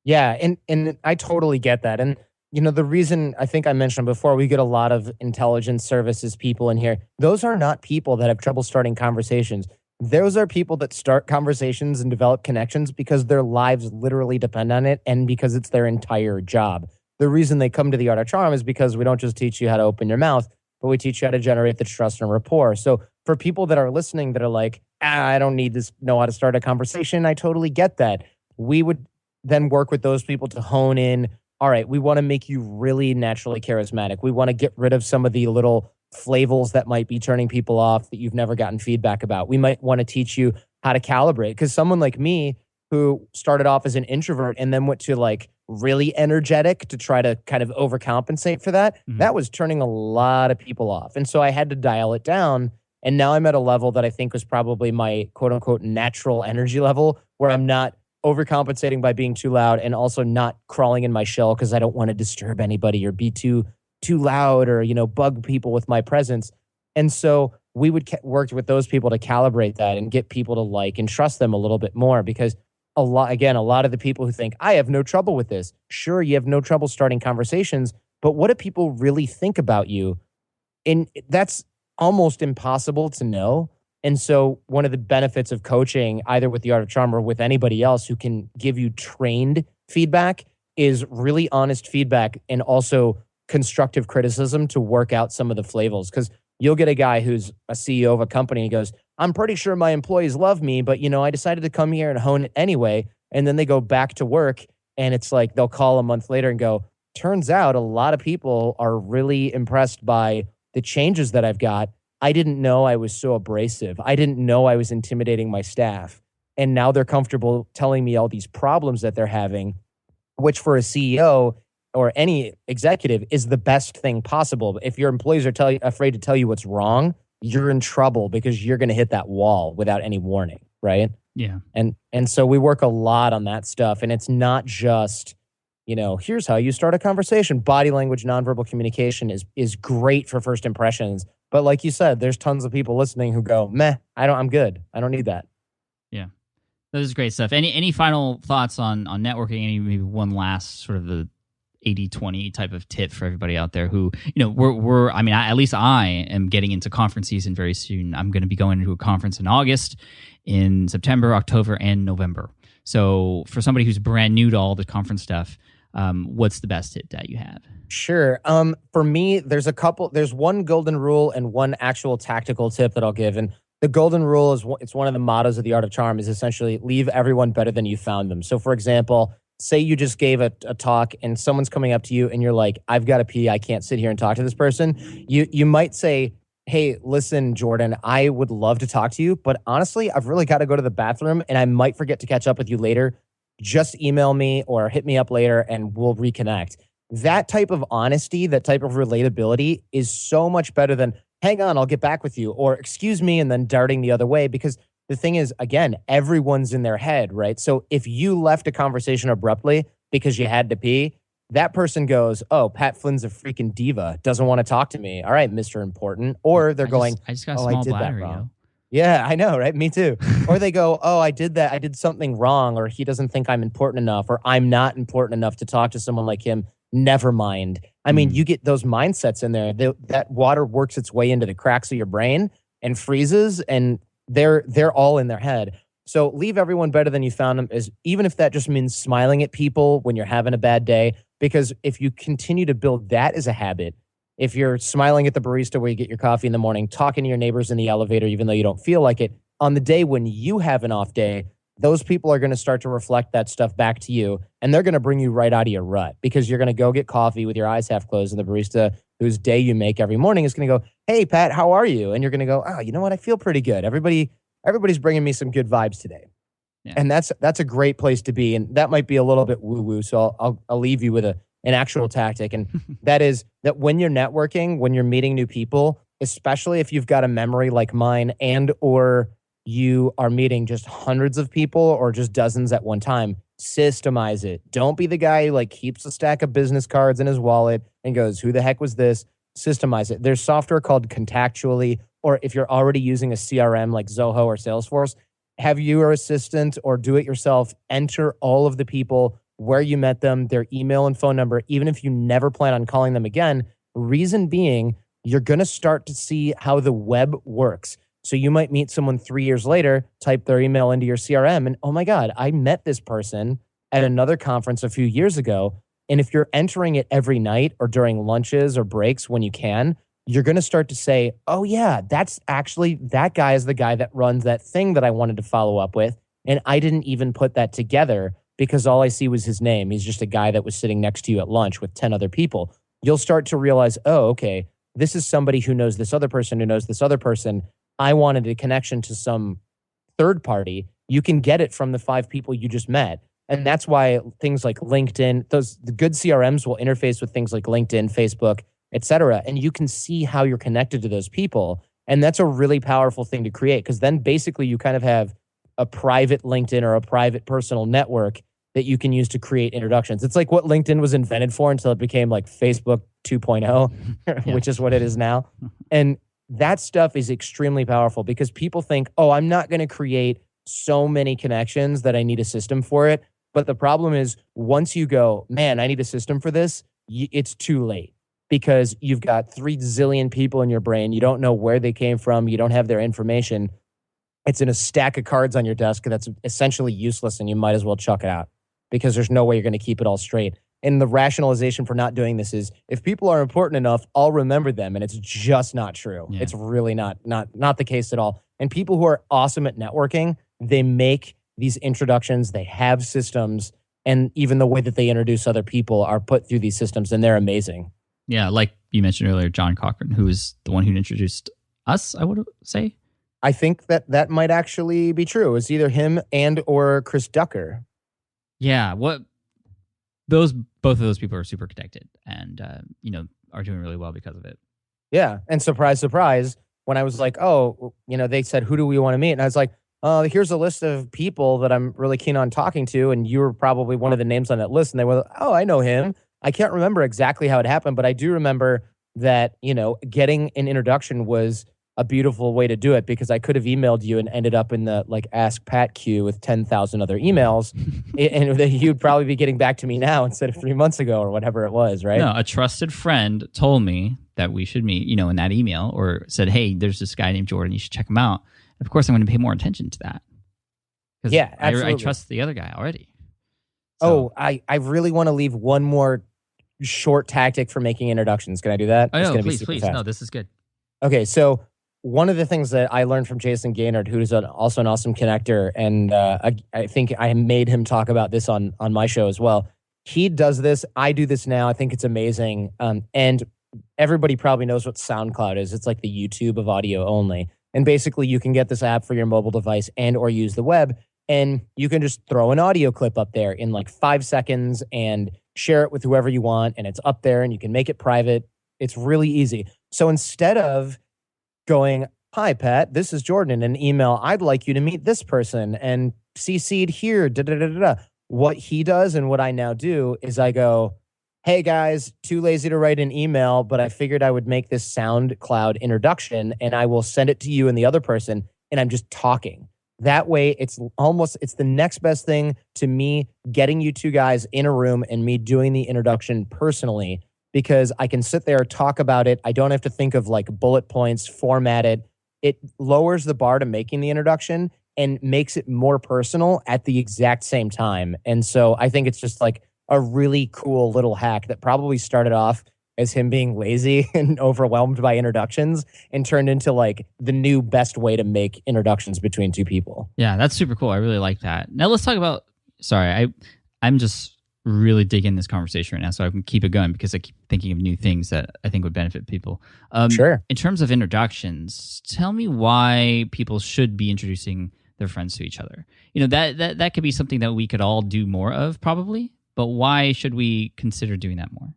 Yeah, and I totally get that. And, the reason I think I mentioned before, we get a lot of intelligence services people in here. Those are not people that have trouble starting conversations. Those are people that start conversations and develop connections because their lives literally depend on it and because it's their entire job. The reason they come to the Art of Charm is because we don't just teach you how to open your mouth, but we teach you how to generate the trust and rapport. So for people that are listening that are like, I don't need to know how to start a conversation, I totally get that. We would then work with those people to hone in. All right, we want to make you really naturally charismatic. We want to get rid of some of the little flavels that might be turning people off that you've never gotten feedback about. We might want to teach you how to calibrate, because someone like me who started off as an introvert and then went to like really energetic to try to kind of overcompensate for that, that was turning a lot of people off. And so I had to dial it down. And now I'm at a level that I think was probably my quote unquote natural energy level, where I'm not overcompensating by being too loud and also not crawling in my shell because I don't want to disturb anybody or be too loud or, bug people with my presence. And so we would work with those people to calibrate that and get people to like and trust them a little bit more, because a lot of the people who think I have no trouble with this. Sure, you have no trouble starting conversations, but what do people really think about you? And that's almost impossible to know. And so one of the benefits of coaching, either with the Art of Charm or with anybody else who can give you trained feedback, is really honest feedback and also constructive criticism to work out some of the flavels. Because you'll get a guy who's a CEO of a company and goes, I'm pretty sure my employees love me, but I decided to come here and hone it anyway. And then they go back to work and it's like they'll call a month later and go, turns out a lot of people are really impressed by the changes that I've got. I didn't know I was so abrasive. I didn't know I was intimidating my staff. And now they're comfortable telling me all these problems that they're having, which for a CEO or any executive is the best thing possible. If your employees are afraid to tell you what's wrong, you're in trouble because you're going to hit that wall without any warning, right? Yeah. And so we work a lot on that stuff. And it's not just, here's how you start a conversation. Body language, nonverbal communication is great for first impressions. But like you said, there's tons of people listening who go, meh, I'm good. I don't need that. Yeah. This is great stuff. Any final thoughts on networking? Any maybe one last sort of the 80-20 type of tip for everybody out there who, at least I am getting into conference season very soon. I'm going to be going to a conference in August, in September, October, and November. So for somebody who's brand new to all the conference stuff, what's the best tip that you have? Sure. For me, there's one golden rule and one actual tactical tip that I'll give. And the golden rule it's one of the mottos of the Art of Charm, is essentially leave everyone better than you found them. So for example, say you just gave a talk and someone's coming up to you and you're like, I've got to pee. I can't sit here and talk to this person. You might say, hey, listen, Jordan, I would love to talk to you, but honestly, I've really got to go to the bathroom and I might forget to catch up with you later. just email me or hit me up later and we'll reconnect. That type of honesty, that type of relatability is so much better than, hang on, I'll get back with you, or excuse me, and then darting the other way. Because the thing is, again, everyone's in their head, right? So if you left a conversation abruptly because you had to pee, that person goes, oh, Pat Flynn's a freaking diva, doesn't want to talk to me. All right, Mr. Important. Or they're going, I just got a oh, small I did bladder, that wrong. yo. Yeah, I know, right? Me too. Or they go, oh, I did that. I did something wrong, or he doesn't think I'm important enough, or I'm not important enough to talk to someone like him. Never mind. I mean, you get those mindsets in there. That water works its way into the cracks of your brain and freezes, and they're all in their head. So leave everyone better than you found them, is even if that just means smiling at people when you're having a bad day. Because if you continue to build that as a habit, if you're smiling at the barista where you get your coffee in the morning, talking to your neighbors in the elevator, even though you don't feel like it, on the day when you have an off day, those people are going to start to reflect that stuff back to you, and they're going to bring you right out of your rut, because you're going to go get coffee with your eyes half closed, and the barista whose day you make every morning is going to go, hey, Pat, how are you? And you're going to go, oh, you know what? I feel pretty good. Everybody's bringing me some good vibes today. Yeah. And that's a great place to be. And that might be a little bit woo-woo, so I'll leave you with an actual tactic. And that is that when you're networking, when you're meeting new people, especially if you've got a memory like mine, and or you are meeting just hundreds of people or just dozens at one time, systemize it. Don't be the guy who keeps a stack of business cards in his wallet and goes, who the heck was this? Systemize it. There's software called Contactually, or if you're already using a CRM like Zoho or Salesforce, have your assistant or do it yourself enter all of the people, where you met them, their email and phone number, even if you never plan on calling them again. Reason being, you're going to start to see how the web works. So you might meet someone 3 years later, type their email into your CRM, and oh my God, I met this person at another conference a few years ago. And if you're entering it every night or during lunches or breaks when you can, you're going to start to say, oh yeah, that's actually, that guy is the guy that runs that thing that I wanted to follow up with. And I didn't even put that together because all I see was his name. He's just a guy that was sitting next to you at lunch with 10 other people. You'll start to realize, oh, okay, this is somebody who knows this other person who knows this other person. I wanted a connection to some third party. You can get it from the 5 people you just met. And that's why things like LinkedIn, the good CRMs will interface with things like LinkedIn, Facebook, et cetera. And you can see how you're connected to those people. And that's a really powerful thing to create, because then basically you kind of have a private LinkedIn or a private personal network that you can use to create introductions. It's like what LinkedIn was invented for until it became like Facebook 2.0, which is what it is now. And that stuff is extremely powerful because people think, oh, I'm not going to create so many connections that I need a system for it. But the problem is, once you go, man, I need a system for this, it's too late, because you've got 3 zillion people in your brain. You don't know where they came from. You don't have their information. It's in a stack of cards on your desk that's essentially useless, and you might as well chuck it out because there's no way you're going to keep it all straight. And the rationalization for not doing this is, if people are important enough, I'll remember them. And it's just not true. Yeah. It's really not the case at all. And people who are awesome at networking, they make these introductions, they have systems, and even the way that they introduce other people are put through these systems, and they're amazing. Yeah, like you mentioned earlier, John Cochran, who is the one who introduced us, I would say. I think that might actually be true. It's either him and or Chris Ducker. Yeah, both of those people are super connected, and are doing really well because of it. Yeah, and surprise, surprise, when I was like, oh, they said, who do we want to meet? And I was like, here's a list of people that I'm really keen on talking to, and you were probably one of the names on that list. And they were, oh, I know him. I can't remember exactly how it happened, but I do remember that, getting an introduction was a beautiful way to do it, because I could have emailed you and ended up in the Ask Pat queue with 10,000 other emails, and you'd probably be getting back to me now instead of 3 months ago or whatever it was, right? No, a trusted friend told me that we should meet, in that email, or said, hey, there's this guy named Jordan, you should check him out. Of course, I'm going to pay more attention to that. Yeah, absolutely. I trust the other guy already. So, I really want to leave one more short tactic for making introductions. Can I do that? Oh, no, please. Fast. No, this is good. Okay, so one of the things that I learned from Jason Gaynard, who is also an awesome connector, and I think I made him talk about this on my show as well. He does this. I do this now. I think it's amazing. And everybody probably knows what SoundCloud is. It's like the YouTube of audio only. And basically, you can get this app for your mobile device and or use the web. And you can just throw an audio clip up there in like 5 seconds and share it with whoever you want. And it's up there and you can make it private. It's really easy. So instead of going, hi, Pat, this is Jordan, in an email, I'd like you to meet this person and CC'd here, da da da da da. What he does and what I now do is I go, hey guys, too lazy to write an email, but I figured I would make this SoundCloud introduction and I will send it to you and the other person. And I'm just talking. That way, it's the next best thing to me getting you two guys in a room and me doing the introduction personally, because I can sit there, talk about it. I don't have to think of like bullet points, format it. It lowers the bar to making the introduction and makes it more personal at the exact same time. And so I think it's just like a really cool little hack that probably started off as him being lazy and overwhelmed by introductions and turned into like the new best way to make introductions between two people. Yeah, that's super cool. I really like that. Now let's talk about, I'm just really digging this conversation right now, so I can keep it going because I keep thinking of new things that I think would benefit people. Sure. In terms of introductions, tell me why people should be introducing their friends to each other. You know, that could be something that we could all do more of probably, but why should we consider doing that more?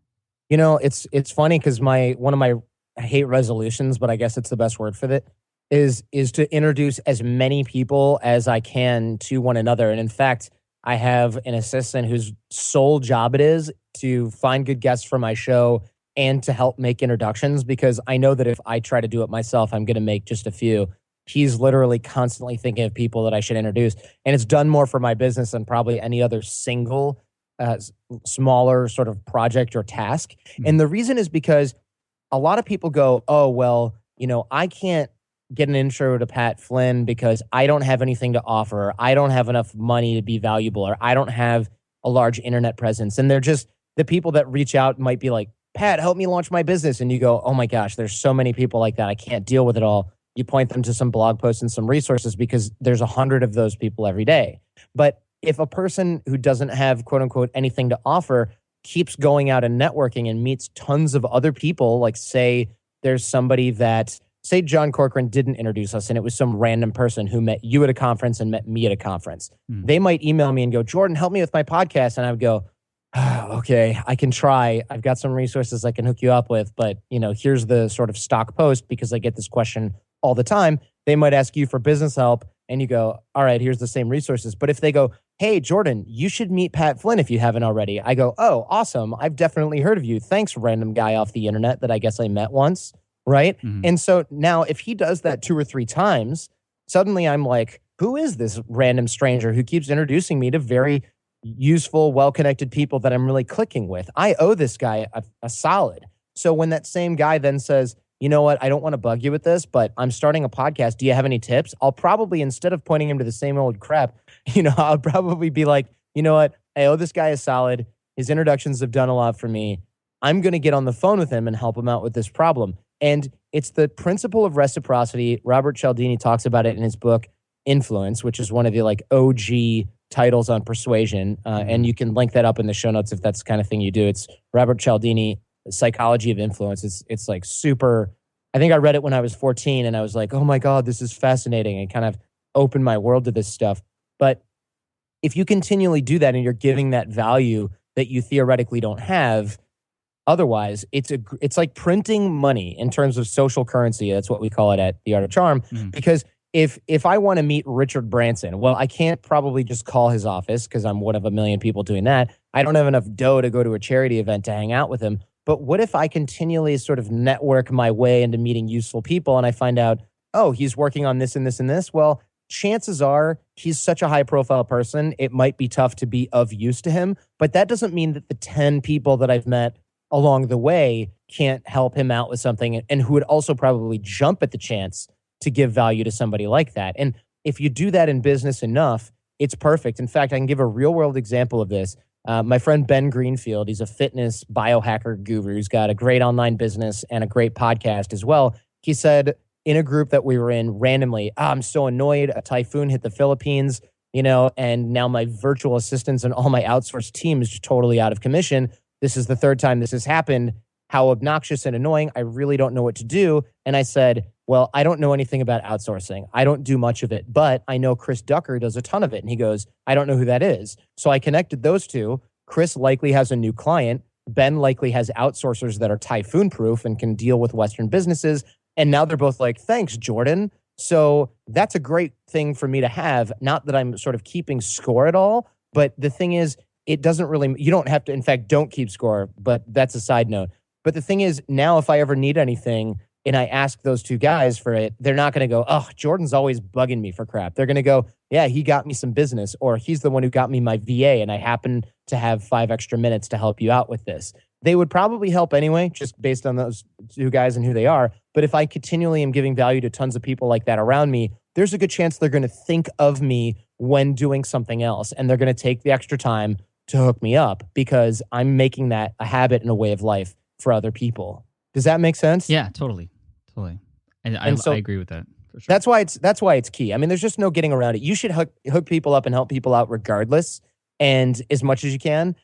You know, it's funny because one of my, I hate resolutions, but I guess it's the best word for it, is to introduce as many people as I can to one another. And in fact, I have an assistant whose sole job it is to find good guests for my show and to help make introductions, because I know that if I try to do it myself, I'm going to make just a few. He's literally constantly thinking of people that I should introduce. And it's done more for my business than probably any other single smaller sort of project or task. Mm-hmm. And the reason is because a lot of people go, oh, well, you know, I can't get an intro to Pat Flynn because I don't have anything to offer. I don't have enough money to be valuable, or I don't have a large internet presence. And they're just, the people that reach out might be like, Pat, help me launch my business. And you go, oh my gosh, there's so many people like that. I can't deal with it all. You point them to some blog posts and some resources because there's 100 of those people every day. But if a person who doesn't have, quote unquote, anything to offer keeps going out and networking and meets tons of other people, like say there's somebody that, say John Corcoran didn't introduce us and it was some random person who met you at a conference and met me at a conference. They might email me and go, Jordan, help me with my podcast. And I would go, okay, I can try. I've got some resources I can hook you up with, but you know, here's the sort of stock post because I get this question all the time. They might ask you for business help and you go, all right, here's the same resources. But if they go, hey, Jordan, you should meet Pat Flynn if you haven't already. I go, oh, awesome. I've definitely heard of you. Thanks, random guy off the internet that I guess I met once, right? Mm-hmm. And so now if he does that 2 or 3 times, suddenly I'm like, who is this random stranger who keeps introducing me to very useful, well-connected people that I'm really clicking with? I owe this guy a solid. So when that same guy then says, you know what, I don't want to bug you with this, but I'm starting a podcast. Do you have any tips? I'll probably, instead of pointing him to the same old crap, you know, I'll probably be like, you know what, I owe this guy a solid. His introductions have done a lot for me. I'm going to get on the phone with him and help him out with this problem. And it's the principle of reciprocity. Robert Cialdini talks about it in his book, Influence, which is one of the like OG titles on persuasion. And you can link that up in the show notes if that's the kind of thing you do. It's Robert Cialdini, Psychology of Influence. It's like super, I think I read it when I was 14 and I was like, oh my God, this is fascinating, and kind of opened my world to this stuff. But if you continually do that and you're giving that value that you theoretically don't have, otherwise, it's like printing money in terms of social currency. That's what we call it at The Art of Charm. Because if I want to meet Richard Branson, well, I can't probably just call his office because I'm one of a million people doing that. I don't have enough dough to go to a charity event to hang out with him. But what if I continually sort of network my way into meeting useful people and I find out, oh, he's working on this and this and this? Well, chances are he's such a high profile person, it might be tough to be of use to him. But that doesn't mean that the 10 people that I've met along the way can't help him out with something and who would also probably jump at the chance to give value to somebody like that. And if you do that in business enough, it's perfect. In fact, I can give a real world example of this. My friend Ben Greenfield, he's a fitness biohacker guru. He's got a great online business and a great podcast as well. He said in a group that we were in randomly, I'm so annoyed. A typhoon hit the Philippines, you know, and now my virtual assistants and all my outsourced team is just totally out of commission. This is the 3rd time this has happened. How obnoxious and annoying. I really don't know what to do. And I said, well, I don't know anything about outsourcing. I don't do much of it, but I know Chris Ducker does a ton of it. And he goes, I don't know who that is. So I connected those two. Chris likely has a new client. Ben likely has outsourcers that are typhoon proof and can deal with Western businesses. And now they're both like, thanks, Jordan. So that's a great thing for me to have. Not that I'm sort of keeping score at all, but the thing is, it doesn't really, you don't have to, in fact, don't keep score, but that's a side note. But the thing is, now if I ever need anything and I ask those two guys for it, they're not going to go, oh, Jordan's always bugging me for crap. They're going to go, yeah, he got me some business, or he's the one who got me my VA and I happen to have 5 extra minutes to help you out with this. They would probably help anyway, just based on those two guys and who they are. But if I continually am giving value to tons of people like that around me, there's a good chance they're going to think of me when doing something else. And they're going to take the extra time to hook me up because I'm making that a habit and a way of life for other people. Does that make sense? Yeah, totally. I agree with that. For sure. That's why it's key. I mean, there's just no getting around it. You should hook people up and help people out regardless, and as much as you can.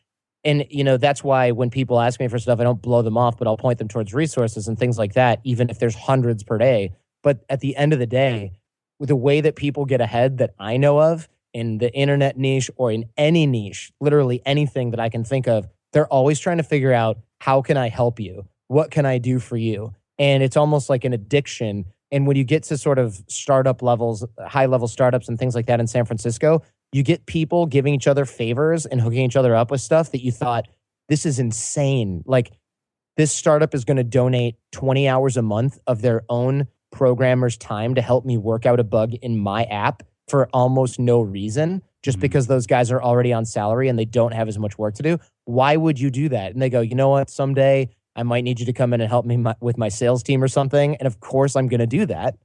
And that's why when people ask me for stuff, I don't blow them off, but I'll point them towards resources and things like that, even if there's hundreds per day. But at the end of the day, with the way that people get ahead that I know of in the internet niche or in any niche, literally anything that I can think of, they're always trying to figure out, how can I help you? What can I do for you? And it's almost like an addiction. And when you get to sort of startup levels, high level startups and things like that in San Francisco, you get people giving each other favors and hooking each other up with stuff that you thought, this is insane. Like, this startup is going to donate 20 hours a month of their own programmer's time to help me work out a bug in my app for almost no reason, just because those guys are already on salary and they don't have as much work to do. Why would you do that? And they go, you know what? Someday I might need you to come in and help me with my sales team or something. And of course I'm going to do that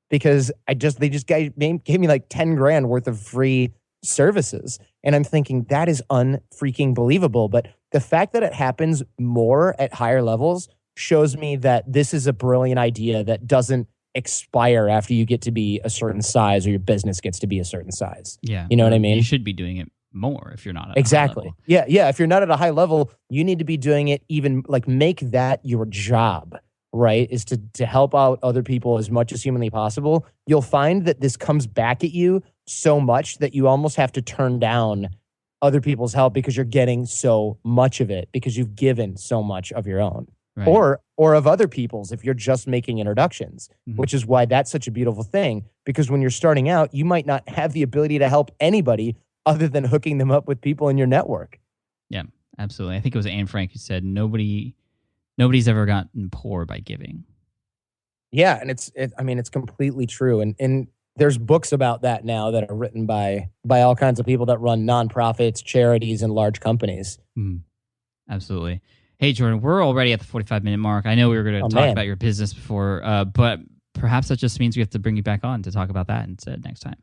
because they just gave me like 10 grand worth of free services. And I'm thinking that is unfreaking believable. But the fact that it happens more at higher levels shows me that this is a brilliant idea that doesn't expire after you get to be a certain size or your business gets to be a certain size. Yeah. You know what I mean? You should be doing it more if you're not at exactly. a high level. Yeah. If you're not at a high level, you need to be doing it even like make that your job, right? Is to help out other people as much as humanly possible. You'll find that this comes back at you so much that you almost have to turn down other people's help because you're getting so much of it because you've given so much of your own. Right. Or of other people's if you're just making introductions, which is why that's such a beautiful thing. Because when you're starting out, you might not have the ability to help anybody other than hooking them up with people in your network. Yeah, absolutely. I think it was Anne Frank who said nobody's ever gotten poor by giving. Yeah, and it's completely true. And there's books about that now that are written by all kinds of people that run nonprofits, charities, and large companies. Absolutely. Hey, Jordan, we're already at the 45-minute mark. I know we were going to talk about your business before, but perhaps that just means we have to bring you back on to talk about that instead next time.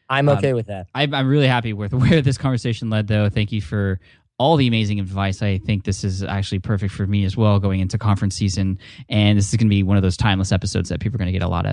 I'm okay with that. I'm really happy with where this conversation led, though. Thank you for all the amazing advice. I think this is actually perfect for me as well going into conference season, and this is going to be one of those timeless episodes that people are going to get a lot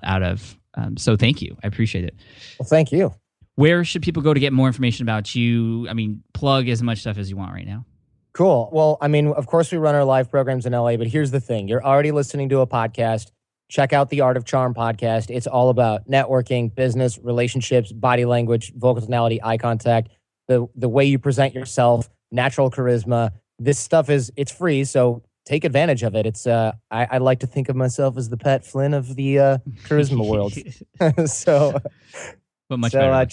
out of. So thank you. I appreciate it. Well, thank you. Where should people go to get more information about you? I mean, plug as much stuff as you want right now. Cool. Well, I mean, of course, we run our live programs in LA, but here's the thing. You're already listening to a podcast. Check out the Art of Charm podcast. It's all about networking, business, relationships, body language, vocal tonality, eye contact, the way you present yourself, natural charisma. This stuff it's free, so take advantage of it. It's I like to think of myself as the Pat Flynn of the charisma world. But much better.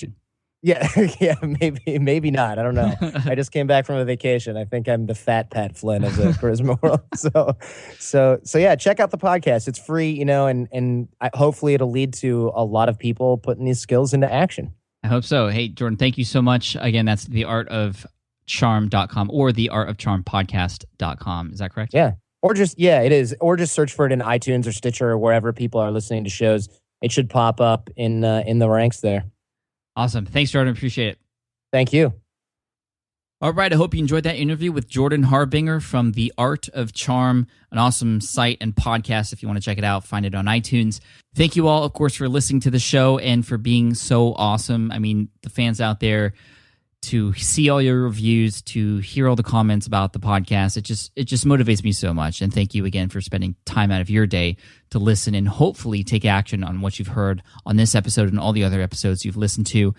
Yeah, maybe not. I don't know. I just came back from a vacation. I think I'm the fat Pat Flynn of the charisma world. So yeah, check out the podcast. It's free, and hopefully it'll lead to a lot of people putting these skills into action. I hope so. Hey, Jordan, thank you so much. Again, that's theartofcharm.com or theartofcharmpodcast.com. Is that correct? Yeah. It is. Or just search for it in iTunes or Stitcher or wherever people are listening to shows. It should pop up in the ranks there. Awesome. Thanks, Jordan. Appreciate it. Thank you. All right. I hope you enjoyed that interview with Jordan Harbinger from The Art of Charm, an awesome site and podcast. If you want to check it out, find it on iTunes. Thank you all, of course, for listening to the show and for being so awesome. I mean, the fans out there, to see all your reviews, to hear all the comments about the podcast. It just motivates me so much. And thank you again for spending time out of your day to listen and hopefully take action on what you've heard on this episode and all the other episodes you've listened to.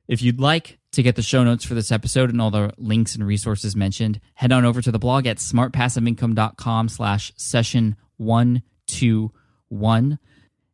If you'd like to get the show notes for this episode and all the links and resources mentioned, head on over to the blog at smartpassiveincome.com/session121.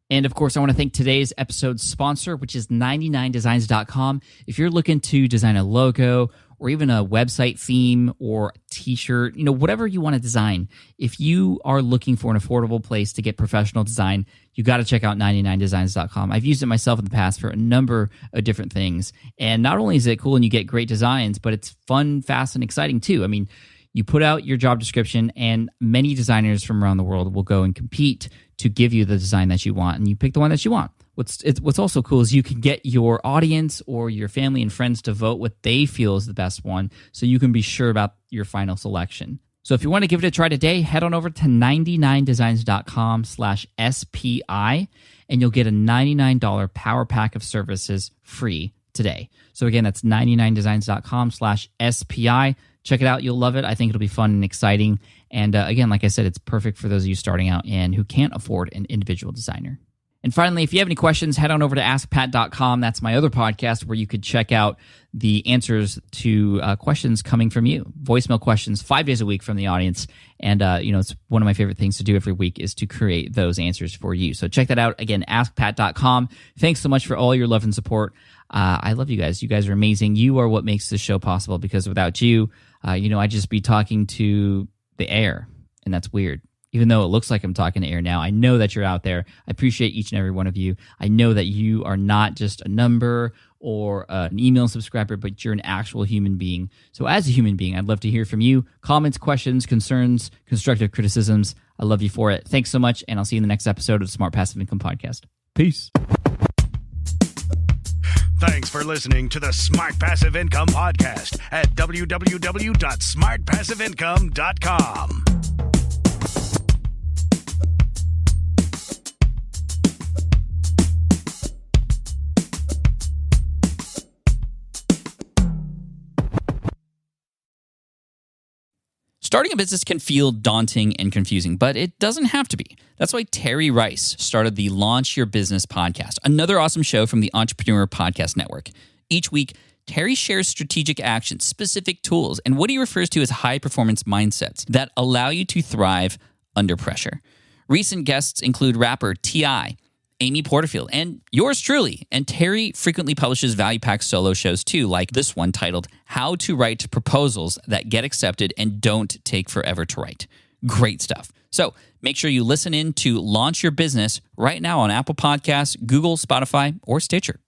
And of course, I want to thank today's episode sponsor, which is 99designs.com. If you're looking to design a logo or even a website theme or a t-shirt, whatever you want to design, if you are looking for an affordable place to get professional design, you got to check out 99designs.com. I've used it myself in the past for a number of different things. And not only is it cool and you get great designs, but it's fun, fast, and exciting too. I mean, you put out your job description and many designers from around the world will go and compete to give you the design that you want, and you pick the one that you want. What's also cool is you can get your audience or your family and friends to vote what they feel is the best one, so you can be sure about your final selection. So if you want to give it a try today, head on over to 99designs.com/SPI, and you'll get a $99 power pack of services free today. So again, that's 99designs.com/SPI. Check it out. You'll love it. I think it'll be fun and exciting. And again, like I said, it's perfect for those of you starting out and who can't afford an individual designer. And finally, if you have any questions, head on over to askpat.com. That's my other podcast where you could check out the answers to questions coming from you. Voicemail questions 5 days a week from the audience. And, it's one of my favorite things to do every week is to create those answers for you. So check that out. Again, askpat.com. Thanks so much for all your love and support. I love you guys. You guys are amazing. You are what makes this show possible, because without you, I'd just be talking to the air, and that's weird. Even though it looks like I'm talking to air now, I know that you're out there. I appreciate each and every one of you. I know that you are not just a number or an email subscriber, but you're an actual human being. So as a human being, I'd love to hear from you. Comments, questions, concerns, constructive criticisms. I love you for it. Thanks so much, and I'll see you in the next episode of the Smart Passive Income Podcast. Peace. Thanks for listening to the Smart Passive Income Podcast at www.smartpassiveincome.com. Starting a business can feel daunting and confusing, but it doesn't have to be. That's why Terry Rice started the Launch Your Business podcast, another awesome show from the Entrepreneur Podcast Network. Each week, Terry shares strategic actions, specific tools, and what he refers to as high-performance mindsets that allow you to thrive under pressure. Recent guests include rapper T.I., Amy Porterfield, and yours truly. And Terry frequently publishes value pack solo shows too, like this one titled How to Write Proposals That Get Accepted and Don't Take Forever to Write. Great stuff. So make sure you listen in to Launch Your Business right now on Apple Podcasts, Google, Spotify, or Stitcher.